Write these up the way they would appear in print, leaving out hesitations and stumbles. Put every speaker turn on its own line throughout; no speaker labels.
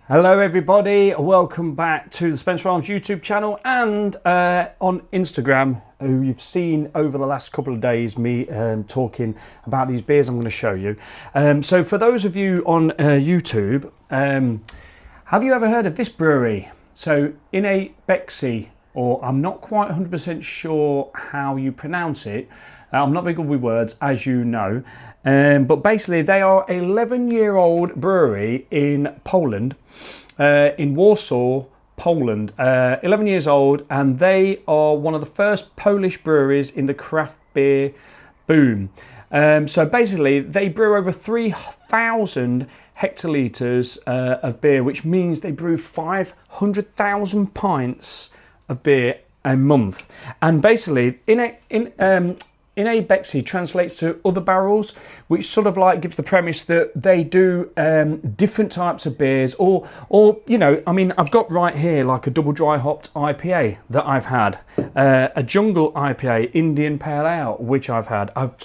Hello everybody, welcome back to the Spencer Arms YouTube channel and on Instagram, who you've seen over the last couple of days me talking about these beers I'm going to show you. So for those of you on YouTube, have you ever heard of this brewery? So Inne, Beczki, or I'm not quite 100% sure how you pronounce it. I'm not very good with words, as you know, but basically they are an 11-year-old brewery in Poland, in Warsaw, Poland, 11 years old, and they are one of the first Polish breweries in the craft beer boom. So basically they brew over 3,000 hectoliters of beer, which means they brew 500,000 pints of beer a month. And basically Inne Beczki translates to other barrels, which sort of like gives the premise that they do different types of beers, or you know, I mean, I've got right here like a double dry hopped IPA that I've had, a jungle IPA, Indian Pale Ale, which I've had. I've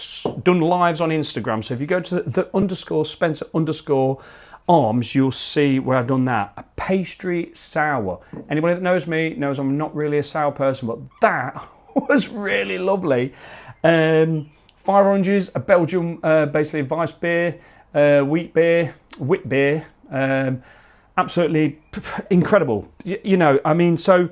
done lives on Instagram, so if you go to the _Spencer_Arms, you'll see where I've done that. A pastry sour. Anybody that knows me knows I'm not really a sour person, but that was really lovely. Fire oranges, a Belgian basically Weiss beer, wheat beer, absolutely incredible. You know, I mean, so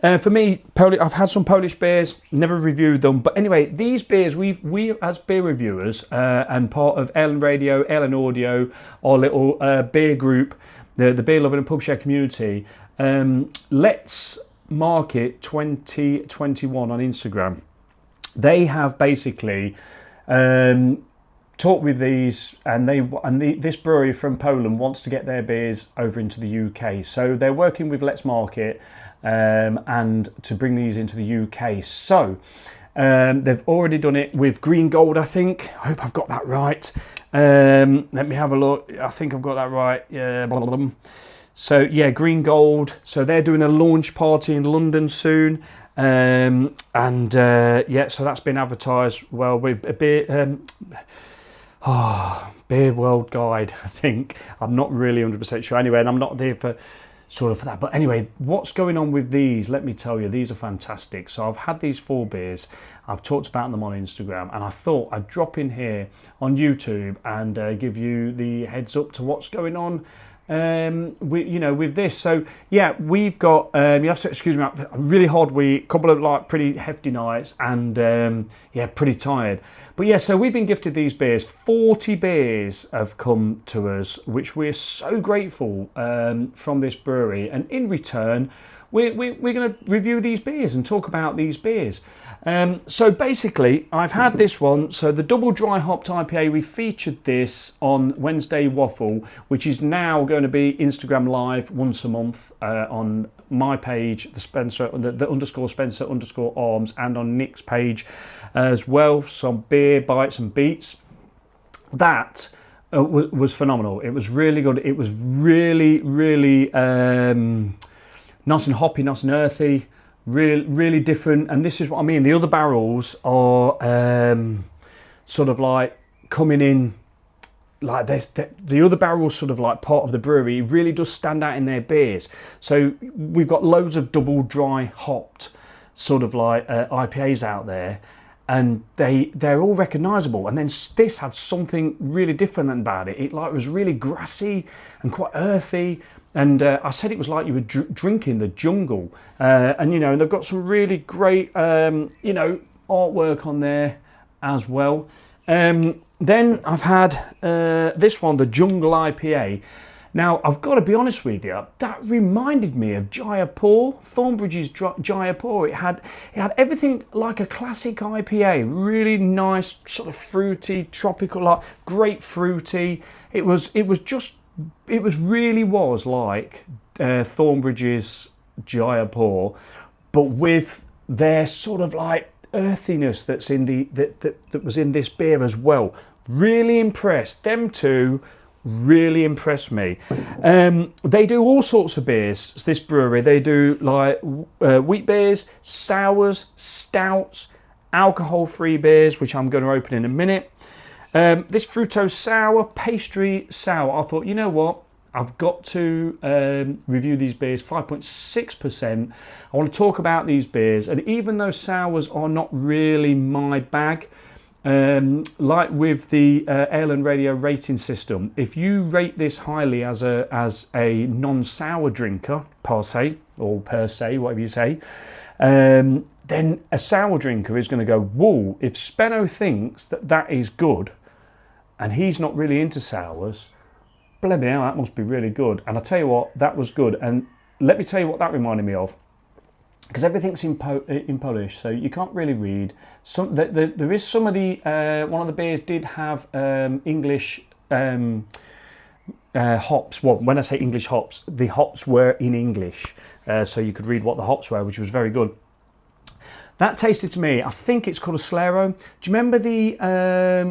for me, I've had some Polish beers, never reviewed them, but anyway, these beers we as beer reviewers and part of Ellen Radio, Ellen Audio, our little beer group, the Beer Loving and Pub Share community, Let's Market 2021 on Instagram. They have basically talked with these, and this brewery from Poland wants to get their beers over into the UK. So they're working with Let's Market and to bring these into the UK. So they've already done it with Green Gold, I think. I hope I've got that right. Let me have a look. I think I've got that right. Yeah, blah, blah, blah. So yeah, Green Gold. So they're doing a launch party in London soon. Yeah, so that's been advertised well with a beer, Beer World Guide, I think. I'm not really 100% sure anyway, and I'm not there for that. But anyway, what's going on with these? Let me tell you, these are fantastic. So I've had these 4 beers. I've talked about them on Instagram, and I thought I'd drop in here on YouTube and give you the heads up to what's going on. With this. So yeah, we've got you have to excuse me, a really hard week, couple of like pretty hefty nights, and yeah, pretty tired. But yeah, so we've been gifted these beers. 40 beers have come to us, which we're so grateful from this brewery, and in return we're going to review these beers and talk about these beers. So basically, I've had this one. So the double dry hopped IPA, we featured this on Wednesday Waffle, which is now going to be Instagram live once a month on my page, the _Spencer_Arms, and on Nick's page as well. Some beer bites and beats. That was phenomenal. It was really good. It was really nice and hoppy, nice and earthy. Really different, and this is what I mean. The other barrels are sort of like coming in like this. The other barrels, sort of like part of the brewery, really does stand out in their beers. So we've got loads of double dry hopped sort of like IPAs out there, and they're all recognisable. And then this had something really different about it. It like was really grassy and quite earthy. And I said it was like you were drinking the jungle. And, you know, they've got some really great, artwork on there as well. Then I've had this one, the Jungle IPA. Now, I've got to be honest with you, that reminded me of Jaipur, Thornbridge's Jaipur. It had everything like a classic IPA, really nice, sort of fruity, tropical, like grapefruity. It really was like Thornbridge's Jaipur, but with their sort of like earthiness that's in that was in this beer as well. Really impressed. Them two really impressed me. They do all sorts of beers. This brewery, they do like wheat beers, sours, stouts, alcohol-free beers, which I'm going to open in a minute. This Fructose Sour, pastry sour, I thought, you know what? I've got to review these beers, 5.6%. I want to talk about these beers, and even though sours are not really my bag, like with the Ale and Radio rating system, if you rate this highly as a non-sour drinker, per se, whatever you say, then a sour drinker is going to go, whoa, if Spenno thinks that is good, and he's not really into sours, bloody hell, that must be really good. And I tell you what, that was good. And let me tell you what that reminded me of, because everything's in Polish, so you can't really read. There is some of the one of the beers did have English hops. Well, when I say English hops, the hops were in English, so you could read what the hops were, which was very good. That tasted to me, I think it's called a Slero. Do you remember the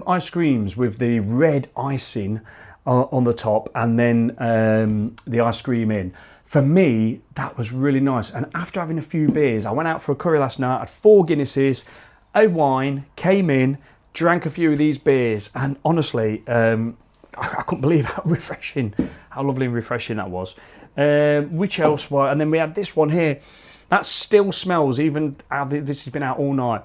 ice creams with the red icing on the top and then the ice cream in? For me, that was really nice. And after having a few beers, I went out for a curry last night, had 4 Guinnesses, a wine, came in, drank a few of these beers, and honestly, I couldn't believe how refreshing, how lovely and refreshing that was. Which else? And then we had this one here. That still smells, even this has been out all night,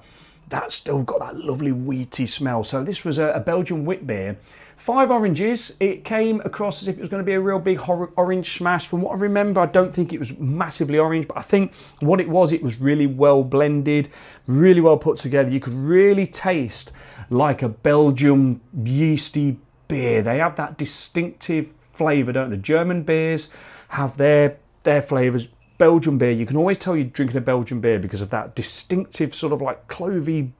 that's still got that lovely wheaty smell. So this was a Belgian wit beer. 5 oranges. It came across as if it was going to be a real big orange smash. From what I remember, I don't think it was massively orange, but I think what it was really well blended, really well put together. You could really taste like a Belgian yeasty beer. They have that distinctive flavour, don't they? German beers have their flavours. Belgian beer, you can always tell you're drinking a Belgian beer because of that distinctive sort of like clovey,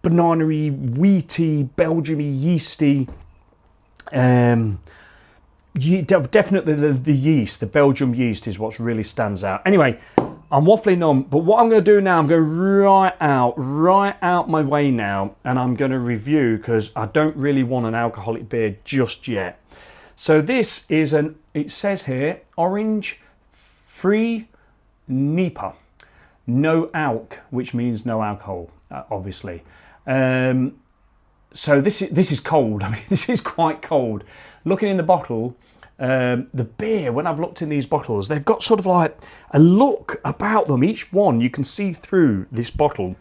banana-y, wheaty, Belgian-y, yeasty. Definitely the yeast, the Belgian yeast is what really stands out. Anyway, I'm waffling on, but what I'm going to do now, I'm going to right out my way now, and I'm going to review, because I don't really want an alcoholic beer just yet. So this is it says here, orange free NEPA, no alc, which means no alcohol, obviously. So this is cold. I mean, this is quite cold. Looking in the bottle, the beer, when I've looked in these bottles, they've got sort of like a look about them. Each one, you can see through this bottle,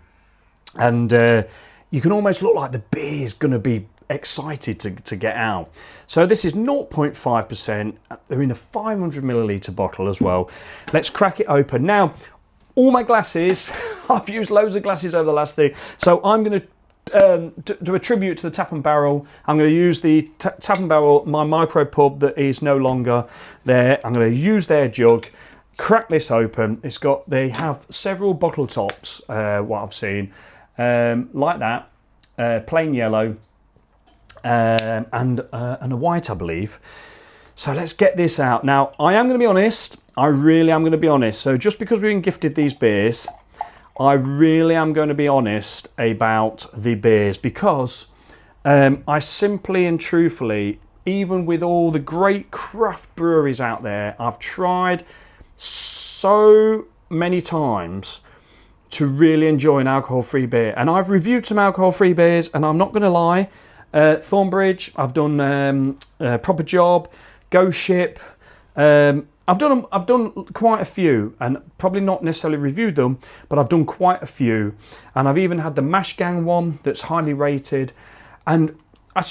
and you can almost look like the beer is going to be excited to get out. So this is 0.5%. They're in a 500 milliliter bottle as well. Let's crack it open. Now, all my glasses, I've used loads of glasses over the last thing, so I'm going to do a tribute to the Tap and Barrel. I'm going to use the Tap and Barrel, my micro pub that is no longer there. I'm going to use their jug, crack this open. They have several bottle tops, what I've seen, like that, plain yellow, and a white, I believe. So let's get this out. Now, I am going to be honest. I really am going to be honest. So just because we've been gifted these beers, I really am going to be honest about the beers, because I simply and truthfully, even with all the great craft breweries out there, I've tried so many times to really enjoy an alcohol-free beer. And I've reviewed some alcohol-free beers, and I'm not going to lie, Thornbridge, I've done Proper Job, Go Ship. I've done quite a few, and probably not necessarily reviewed them, but I've done quite a few. And I've even had the Mash Gang one that's highly rated. And I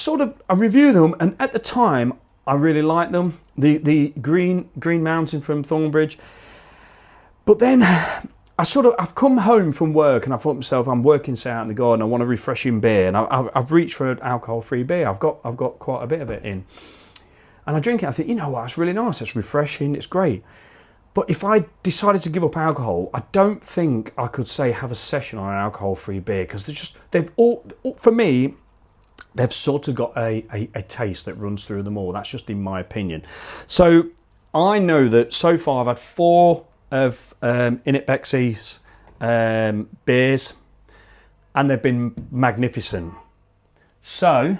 review them, and at the time I really liked them. The Green Mountain from Thornbridge. But then I've come home from work, and I thought to myself, I'm working out in the garden, I want a refreshing beer, and I've reached for an alcohol-free beer. I've got quite a bit of it in, and I drink it. I think, you know what, it's really nice, it's refreshing, it's great. But if I decided to give up alcohol, I don't think I could say have a session on an alcohol-free beer, because they've all, for me, they've sort of got a taste that runs through them all. That's just in my opinion. So I know that so far I've had 4 of Inne Beczki's beers, and they've been magnificent. So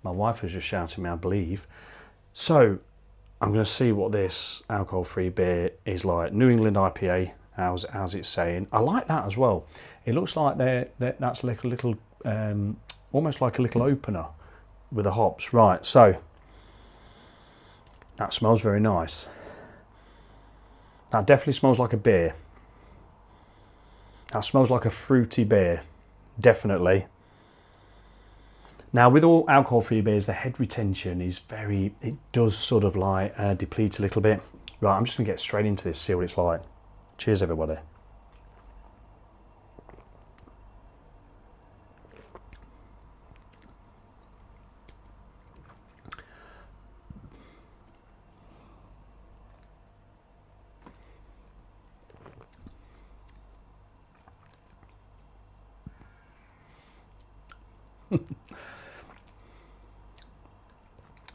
my wife was just shouting me, I believe. So I'm going to see what this alcohol-free beer is like. New England IPA, how's it saying? I like that as well. It looks like that's like a little, almost like a little opener with the hops. Right, so That smells very nice. That definitely smells like a beer. That smells like a fruity beer, definitely. Now, with all alcohol-free beers, the head retention is it does sort of like deplete a little bit. Right, I'm just gonna get straight into this, see what it's like. Cheers, everybody.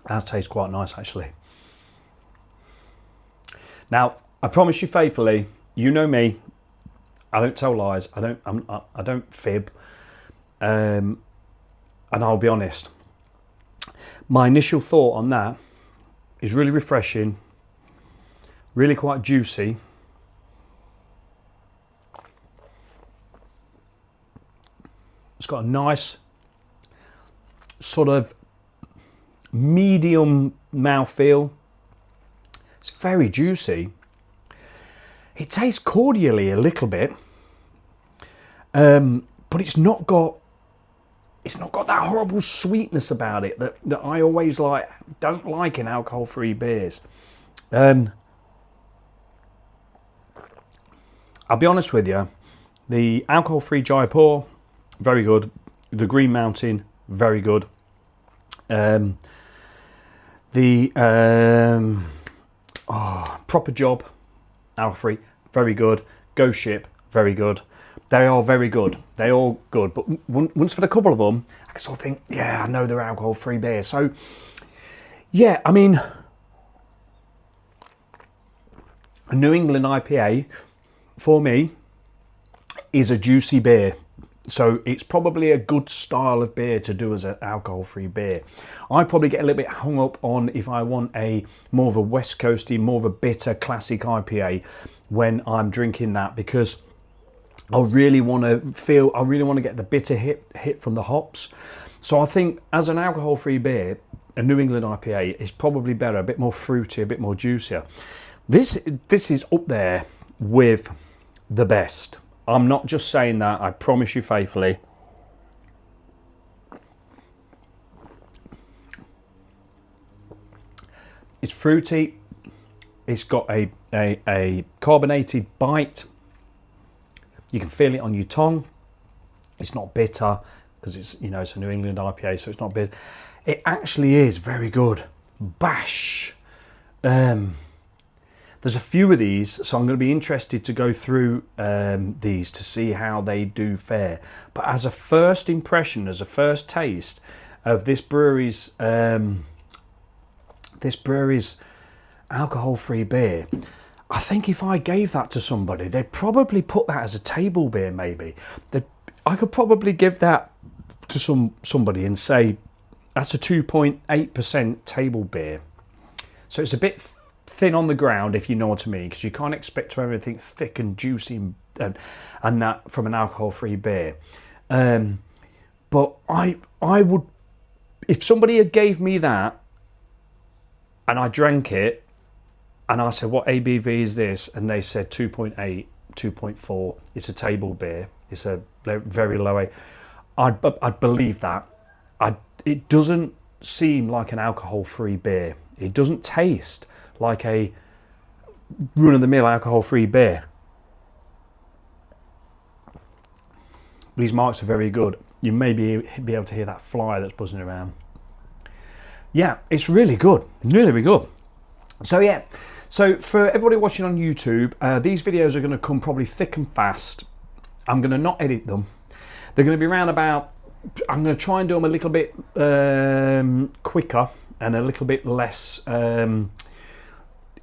That tastes quite nice, actually. Now, I promise you faithfully, you know me, I don't tell lies, I don't fib, and I'll be honest. My initial thought on that is really refreshing, really quite juicy. It's got a nice sort of medium mouthfeel. It's very juicy. It tastes cordially a little bit, but it's not got that horrible sweetness about it that I always don't like in alcohol-free beers. I'll be honest with you, the alcohol-free Jaipur, very good. The Green Mountain, very good. Proper Job, alcohol-free, very good. Go Ship, very good. They are very good. They're all good. But once for a couple of them, I sort of think, yeah, I know they're alcohol-free beers. So, yeah, I mean, a New England IPA, for me, is a juicy beer. So it's probably a good style of beer to do as an alcohol-free beer. I probably get a little bit hung up on if I want a more of a West Coasty, more of a bitter classic IPA when I'm drinking that, because I really want to get the bitter hit from the hops. So I think as an alcohol-free beer, a New England IPA is probably better, a bit more fruity, a bit more juicier. This is up there with the best. I'm not just saying that, I promise you faithfully. It's fruity. It's got a carbonated bite. You can feel it on your tongue. It's not bitter because it's a New England IPA, so it's not bitter. It actually is very good. Bash. There's a few of these, so I'm going to be interested to go through these to see how they do fare. But as a first impression, as a first taste of this brewery's alcohol-free beer, I think if I gave that to somebody, they'd probably put that as a table beer. Maybe I could probably give that to somebody and say that's a 2.8% table beer. So it's a bit thin on the ground, if you know what I mean, because you can't expect to have anything thick and juicy and that from an alcohol-free beer. But I would, if somebody had gave me that and I drank it and I said, what ABV is this? And they said 2.8, 2.4, it's a table beer, it's a very low I'd believe that. It doesn't seem like an alcohol-free beer. It doesn't taste like a run-of-the-mill alcohol-free beer. These marks are very good. You may be able to hear that fly that's buzzing around. Yeah, it's really good. Really, really good. So yeah, so for everybody watching on YouTube, these videos are going to come probably thick and fast. I'm going to not edit them. They're going to be around about, I'm going to try and do them a little bit quicker and a little bit less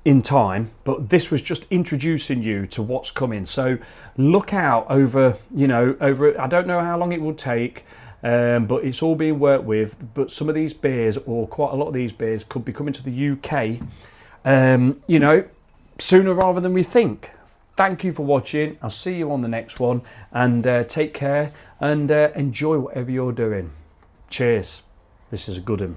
in time, but this was just introducing you to what's coming. So look out over I don't know how long it will take, but it's all being worked with. But some of these beers, or quite a lot of these beers, could be coming to the UK sooner rather than we think. Thank you for watching. I'll see you on the next one, and take care and enjoy whatever you're doing. Cheers. This is a good one.